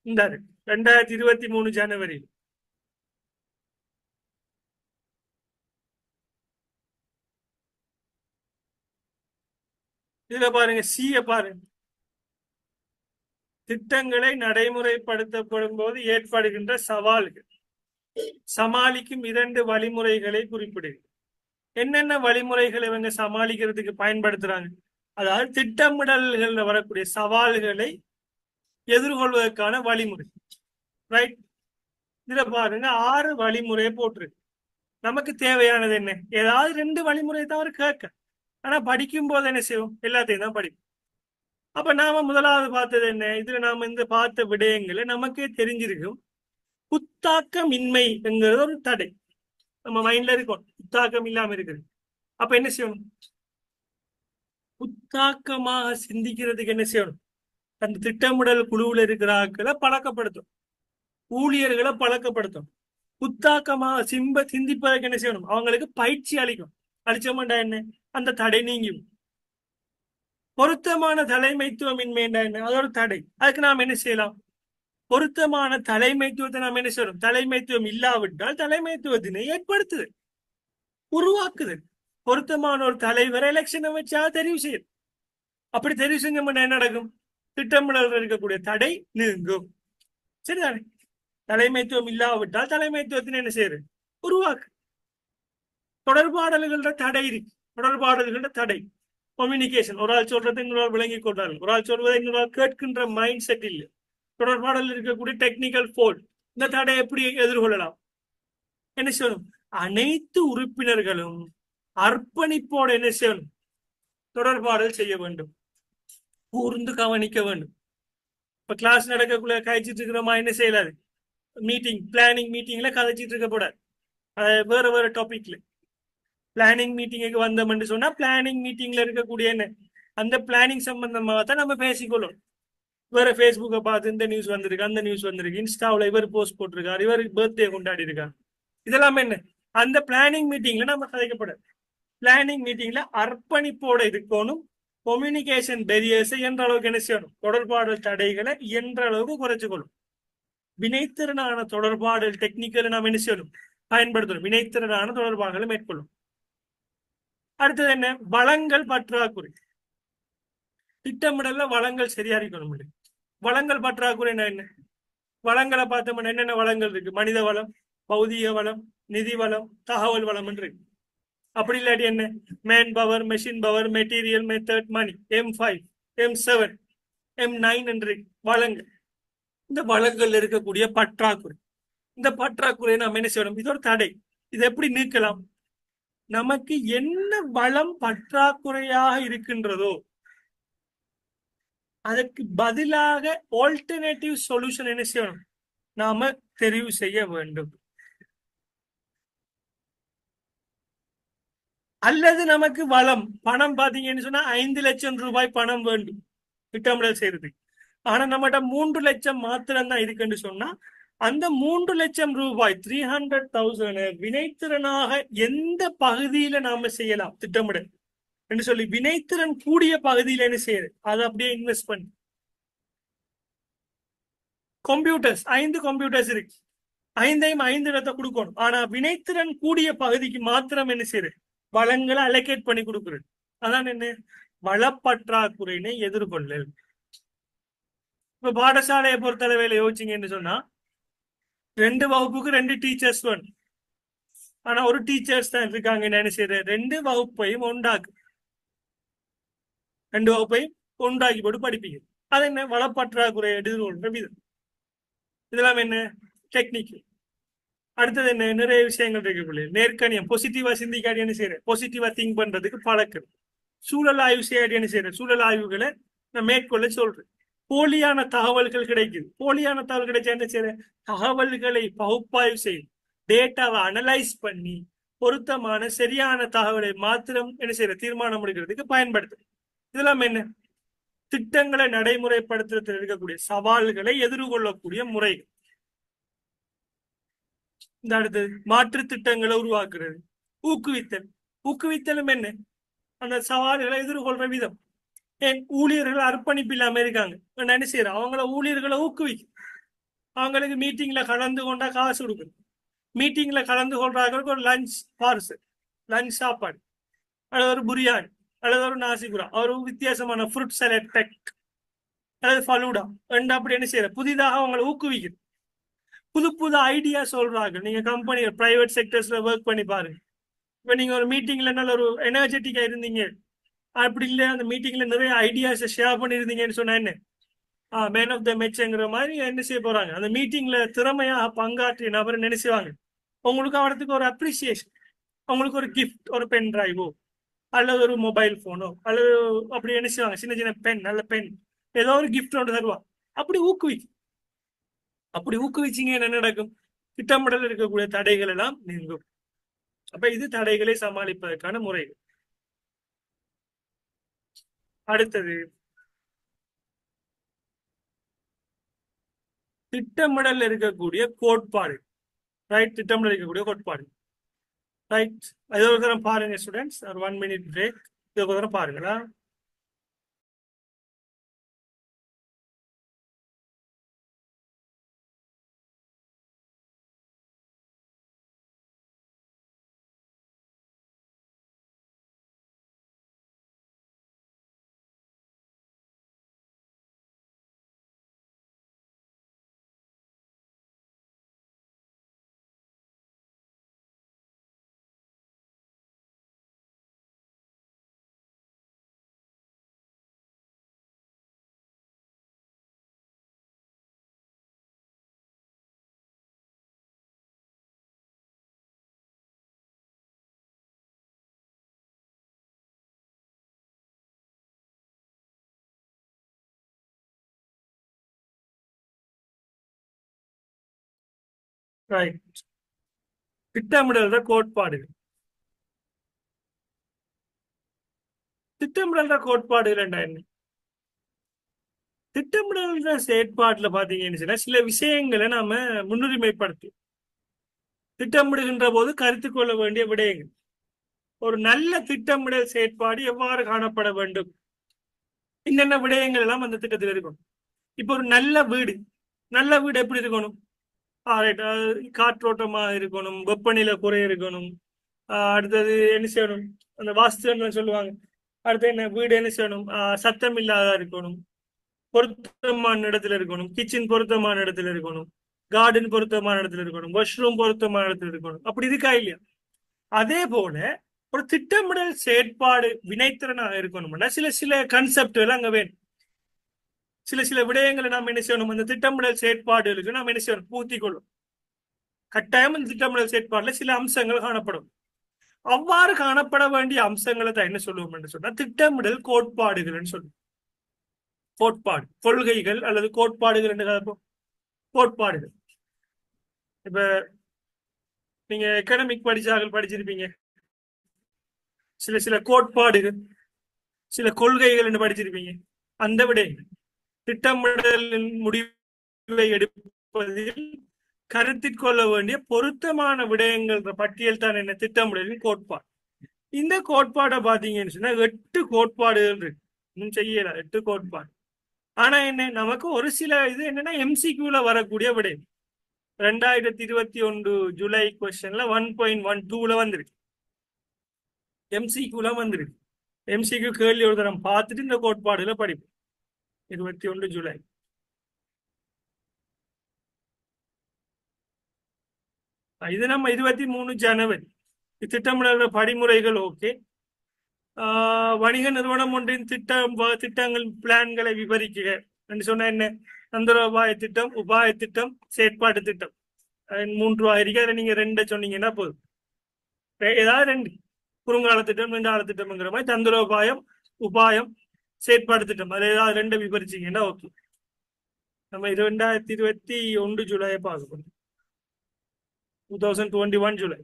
இந்த 2023 ஜனவரி. இதுல பாருங்க, சிய பாருங்க. திட்டங்களை நடைமுறைப்படுத்தப்படும் போது ஏற்படுகின்ற சவால்கள், சமாளிக்கும் 2 வழிமுறைகளை குறிப்பிடுங்க. என்னென்ன வழிமுறைகளை இவங்க சமாளிக்கிறதுக்கு பயன்படுத்துறாங்க? அதாவது திட்டமிடல்கள்ல வரக்கூடிய சவால்களை எதிர்கொள்வதற்கான வழிமுறை. ரைட். இதுல பாருங்க 6 வழிமுறையை போட்டிருக்கு. நமக்கு தேவையானது என்ன? ஏதாவது 2 வழிமுறை தவிர கேட்க. ஆனா படிக்கும் போது என்ன செய்வோம்? எல்லாத்தையும் தான் படிப்போம். அப்ப நாம முதலாவது பார்த்தது என்ன? இதுல நாம இந்த பார்த்த விடயங்களை நமக்கே தெரிஞ்சிருக்கும். புத்தாக்கமின்மை என்கிறது ஒரு தடை நம்ம மைண்ட்ல இருக்கும். புத்தாக்கம் இல்லாம இருக்குது. அப்ப என்ன செய்யணும்? புத்தாக்கமாக சிந்திக்கிறதுக்கு என்ன செய்யணும்? அந்த திட்டமிடல் குழுவில் இருக்கிற ஆட்களை பழக்கப்படுத்தும், ஊழியர்களை பழக்கப்படுத்தும். புத்தாக்கமாக சிந்திப்பதற்கு என்ன செய்யணும்? அவங்களுக்கு பயிற்சி அளிக்கும். அளிச்சோம்டா என்ன? அந்த தடை நீங்கும். பொருத்தமான தலைமைத்துவமின்மை என்ன? அது ஒரு தடை. அதுக்கு நாம் என்ன செய்யலாம்? பொருத்தமான தலைமைத்துவத்தை நாம் என்ன செய்யணும்? தலைமைத்துவம் இல்லாவிட்டால் தலைமைத்துவத்தினை ஏற்படுத்துது, உருவாக்குது. பொருத்தமான ஒரு தலைவரை எலெக்ஷனை வச்சா தெரிவு செய்யும். அப்படி தெரிவு செஞ்சோம்னா என்ன நடக்கும்? திட்டமிடல் இருக்கக்கூடிய தடை நீங்கும். சரிதானே? தலைமைத்துவம் இல்லாவிட்டால் தலைமைத்துவத்தினை என்ன செய்யுது? உருவாக்கு. தொடர்பாடல்கள தடை இருக்கு. தொடர்பாடல்கள தடை, கம்யூனிகேஷன். ஒரு ஆள் சொல்றது இன்னொரு ஆள் விளங்கி கொண்டார்கள், ஒரு ஆள் சொல்வதை இன்னொரு ஆள் கேட்கின்ற மைண்ட் செட் இல்லை. தொடர்பாடல் இருக்கக்கூடிய டெக்னிக்கல் ஃபோல்ட். இந்த தடை எப்படி எதிர்கொள்ளலாம்? என்ன செய்யணும்? அனைத்து உறுப்பினர்களும் அர்ப்பணிப்போடு என்ன செய்யணும்? தொடர்பாடல் செய்ய வேண்டும், கூர்ந்து கவனிக்க வேண்டும். இப்ப கிளாஸ் நடக்கக்குள்ள கழிச்சிட்டு இருக்கிறோமா? என்ன செய்யலாது? மீட்டிங், பிளானிங் மீட்டிங்ல கதைச்சிட்டு இருக்க கூடாது. வேற வேற டாபிக்ல பிளானிங் மீட்டிங்கு வந்தோம்னு சொன்னா பிளானிங் மீட்டிங்ல இருக்கக்கூடிய என்ன அந்த பிளானிங் சம்பந்தமாக தான் நம்ம பேசிக்கொள்ளும். வேற ஃபேஸ்புக்கை பார்த்து இந்த நியூஸ் வந்திருக்கு, அந்த நியூஸ் வந்திருக்கு, இன்ஸ்டாவில் இவர் போஸ்ட் போட்டிருக்காரு, இவருக்கு பர்த்டே கொண்டாடி இருக்காரு, இதெல்லாம் என்ன அந்த பிளானிங் மீட்டிங்ல நம்ம கதைக்கப்படாது. பிளானிங் மீட்டிங்ல அர்ப்பணிப்போட இருக்கணும். கம்யூனிகேஷன் பெரியர்ஸை என்ற அளவுக்கு என்ன செய்யணும்? தொடர்பாடல் தடைகளை என்ற அளவுக்கு குறைச்சுக்கொள்ளும். வினைத்திறனான தொடர்பாடல் டெக்னிக்கலை நாம் என்ன செய்யணும்? பயன்படுத்தணும். வினைத்திறனான தொடர்பாடலை மேற்கொள்ளும். அடுத்தது என்ன? வளங்கள் பற்றாக்குறை. திட்டமிடல வளங்கள் சரியா இருக்கணும். வளங்கள் பற்றாக்குறை என்ன? வளங்களை பார்த்தோம்னா என்னென்ன வளங்கள் இருக்கு? மனித வளம், பௌதிக வளம், நிதி வளம், தகவல் வளம் என்று. அப்படி இல்லாட்டி என்ன? Man power, machine power, material, method, money. M5, M7, M9 என்று வளங்கள். இந்த வளங்கள் இருக்கக்கூடிய பற்றாக்குறை. இந்த பற்றாக்குறையை நாம் என்ன செய்யணும்? இது ஒரு தடை. இது எப்படி நீக்கலாம்? நமக்கு என்ன வளம் பற்றாக்குறையாக இருக்கின்றதோ அதற்கு பதிலாக ஆல்டர்னேட்டிவ் சொல்யூஷன் என்ன செய்யணும்? நாம தெரிவு செய்ய வேண்டும். அல்லது நமக்கு வளம் பணம் பாத்தீங்கன்னு சொன்னா 5 லட்சம் ரூபாய் பணம் வேண்டும் திட்டமிடல் செய்யறது. ஆனா நம்மகிட்ட 3 லட்சம் மாத்திரம் தான் இருக்குன்னு சொன்னா அந்த 3 லட்சம் ரூபாய் 300,000 வினைத்திறனாக எந்த பகுதியில நாம செய்யலாம் திட்டமிடல் என்று சொல்லி வினைத்திறன் கூடிய பகுதியில என்ன செய்யுது? அதை அப்படியே இன்வெஸ்ட் பண்ணி. கம்ப்யூட்டர்ஸ் 5 கம்ப்யூட்டர்ஸ் இருக்கு, 5ஐயும் 5 இடத்தை கொடுக்கணும். ஆனா வினைத்திறன் கூடிய பகுதிக்கு மாத்திரம் என்ன செய்யுது? வளங்களை அலோகேட் பண்ணி கொடுக்குறது. அதான் என்ன? வளப்பற்றாக்குறையினை எதிர்கொள்ளல். இப்ப பாடசாலையை பொறுத்தளவையில யோசிச்சீங்கன்னு சொன்னா 2 வகுப்புக்கு 2 டீச்சர்ஸ் வேணும். ஆனா ஒரு டீச்சர்ஸ் தான் இருக்காங்க. என்ன செய்யறது? 2 வகுப்பையும் உண்டாக்கு, 2 வகுப்பையும் உண்டாக்கி போட்டு படிப்பீங்க. அது என்ன? வளப்பற்றாக்குறை எதிர்கொள்ற விதம். இதெல்லாம் என்ன? டெக்னிக். அடுத்தது என்ன? நிறைய விஷயங்கள் இருக்கக்குள்ள நேர்கணியம், பாசிட்டிவா சிந்திக்காடி என்ன செய்யறேன்? பாசிட்டிவா திங்க் பண்றதுக்கு பழக்கம். சூழல் ஆய்வு செய்யாடி என்ன செய்யறேன்? சூழல் ஆய்வுகளை நான் மேற்கொள்ள சொல்றேன். போலியான தகவல்கள் கிடைக்குது. போலியான தகவல் கிடைச்சா என்ன செய்யறேன்? தகவல்களை பகுப்பாய்வு செய்யும், டேட்டாவை அனலைஸ் பண்ணி பொருத்தமான சரியான தகவலை மாத்திரம் என்ன செய்யற? தீர்மானம் எடுக்கிறதுக்கு பயன்படுத்து. இதெல்லாம் என்ன? திட்டங்களை நடைமுறைப்படுத்துறதுல இருக்கக்கூடிய சவால்களை எதிர்கொள்ளக்கூடிய முறைகள். இந்த அடுத்தது மாற்று திட்டங்களை உருவாக்குறது, ஊக்குவித்தல். ஊக்குவித்தலும் என்ன? அந்த சவால்களை எதிர்கொள்ற விதம். ஏன் ஊழியர்கள் அர்ப்பணிப்பு இல்லாம இருக்காங்க, என்ன செய்யறோம்? அவங்கள ஊழியர்களை ஊக்குவிக்கும். அவங்களுக்கு மீட்டிங்ல கலந்து கொண்டா காசு கொடுக்குது. மீட்டிங்ல கலந்து கொள்றாங்களுக்கு ஒரு லஞ்ச் பார்சல், லஞ்ச் சாப்பாடு, அல்லது ஒரு பிரியாணி, அல்லது ஒரு நாசிகுரா, ஒரு வித்தியாசமான ஃப்ரூட் சலாட் பேக், அல்லது ஃபலூடா ரெண்டு அப்படி என்ன செய்யற புதிதாக அவங்களை ஊக்குவிக்குது. புது புது ஐடியா சொல்றாங்க. நீங்க கம்பெனி பிரைவேட் செக்டர்ஸ்ல ஒர்க் பண்ணி பாருங்க. இப்ப நீங்க ஒரு மீட்டிங்ல நல்ல ஒரு எனர்ஜெட்டிக்கா இருந்தீங்க, அப்படி இல்லை அந்த மீட்டிங்ல நிறைய ஐடியாஸ் ஷேர் பண்ணியிருந்தீங்கன்னு சொன்னா என்ன மேன் ஆஃப் த மேட்ச்ங்கிற மாதிரி என்ன செய்ய போறாங்க. அந்த மீட்டிங்ல திறமையா பங்காற்றிய நபர் நினைச்சுவாங்க. உங்களுக்கு அவரத்துக்கு ஒரு அப்ரிசியேஷன், உங்களுக்கு ஒரு கிஃப்ட், ஒரு பென் டிரைவோ அல்லது ஒரு மொபைல் போனோ அல்லது அப்படி என்ன செய்வாங்க, சின்ன சின்ன பென், நல்ல பென், ஏதோ ஒரு கிஃப்ட் ஒன்று தருவாங்க. அப்படி ஊக்குவிக்கும். அப்படி ஊக்குவிச்சிங்க என்ன நடக்கும்? திட்டமிடல் இருக்கக்கூடிய தடைகள் எல்லாம் நீங்கும். அப்ப இது தடைகளை சமாளிப்பதற்கான முறைகள். அடுத்தது திட்டமிடல் இருக்கக்கூடிய கோட்பாடு. ரைட், திட்டமிடல் இருக்கக்கூடிய கோட்பாடு. ரைட், அது ஒரு தரம் பாருங்க ஸ்டூடெண்ட்ஸ். ஒரு 1 minute பிரேக். இது ஒரு தரம் பாருங்களா. ரைட், திட்டமிடல் கோட்பாடுகள். திட்டமிடல் கோட்பாடுகள் என்ன? திட்டமிடல் செயற்பாட்டுல பாத்தீங்கன்னு சொன்னா சில விஷயங்களை நாம முன்னுரிமைப்படுத்தி திட்டமிடுகின்ற போது கருத்து கொள்ள வேண்டிய விடயங்கள். ஒரு நல்ல திட்டமிடல் செயற்பாடு எவ்வாறு காணப்பட வேண்டும், என்னென்ன விடயங்கள் எல்லாம் அந்த திட்டத்தில் இருக்கணும். இப்போ ஒரு நல்ல வீடு, நல்ல வீடு எப்படி இருக்கணும்? காற்றோட்டமா இருக்கணும், வெப்பநிலை குறை இருக்கணும். அடுத்தது என்ன செய்யணும், அந்த வாஸ்து சொல்லுவாங்க. அடுத்து என்ன, வீடு என்ன செய்யணும், சத்தம் இல்லாத இருக்கணும், பொருத்தமான இடத்துல இருக்கணும், கிச்சன் பொருத்தமான இடத்துல இருக்கணும், கார்டன் பொருத்தமான இடத்துல இருக்கணும், வாஷ்ரூம் பொருத்தமான இடத்துல இருக்கணும். அப்படி இருக்கா இல்லையா? அதே போல ஒரு திட்டமிடல் செயற்பாடு வினைத்திறனாக இருக்கணும்னா சில சில கன்செப்டுகள் அங்க வேணும். சில சில விடயங்களை நாம் என்ன செய்யணும், அந்த திட்டமிடல் செயற்பாடுகளுக்கு நாம் என்ன செய்யணும், பூர்த்தி கொள்ளும். கட்டாயம் இந்த திட்டமிடல் செயற்பாடுல சில அம்சங்கள் காணப்படும். அவ்வாறு காணப்பட வேண்டிய அம்சங்களை தான் என்ன சொல்லுவோம் என்று சொன்னா திட்டமிடல் கோட்பாடுகள் சொல்லுவோம். கோட்பாடு, கொள்கைகள் அல்லது கோட்பாடுகள் என்று கோட்பாடுகள். இப்ப நீங்க எக்கனாமிக் படிச்சிருப்பீங்க. சில சில கோட்பாடுகள், சில கொள்கைகள் என்று படிச்சிருப்பீங்க. அந்த விடயங்கள் திட்டமிடலின் முடிவை எடுப்பதில் கருத்தில் கொள்ள வேண்டிய பொருத்தமான விடயங்கள் பட்டியல் தான் என்ன, திட்டமிடலின் கோட்பாடு. இந்த கோட்பாடை பாத்தீங்கன்னு சொன்னா 8 கோட்பாடுகள் இருக்கு. இன்னும் செய்யல 8 கோட்பாடு. ஆனா என்ன, நமக்கு ஒரு சில இது என்னன்னா எம்சிக்யூல வரக்கூடிய விடயம். 2021 ஜூலை கொஸ்டின்ல 1.12ல வந்துருக்கு. எம்சிக்யூல வந்துருக்கு. எம்சிக்யூ கேள்வி ஒரு தரம் பார்த்துட்டு இந்த கோட்பாடுல படிப்போம். 21 ஜூலை. இது நம்ம 23 ஜனவரி. திட்டமிடல் படிமுறைகள் ஓகே. வணிக நிறுவனம் ஒன்றின் திட்டங்கள் பிளான்களை விவரிக்க என்று சொன்ன என்ன, தந்திரோபாய திட்டம், உபாய திட்டம், செயற்பாட்டு திட்டம். 3 இருக்கு. அதில் நீங்க 2 சொன்னீங்கன்னா போதும். ஏதாவது 2, குறுங்கால திட்டம், நீண்டால திட்டம்ங்கிற மாதிரி தந்திரோபாயம், உபாயம், செயற்பாடு திட்டம், அது ஏதாவது 2 விவரிச்சீங்கன்னா ஓகே. நம்ம 2021 ஜூலையை பார்க்க போறோம். 2021 ஜூலை.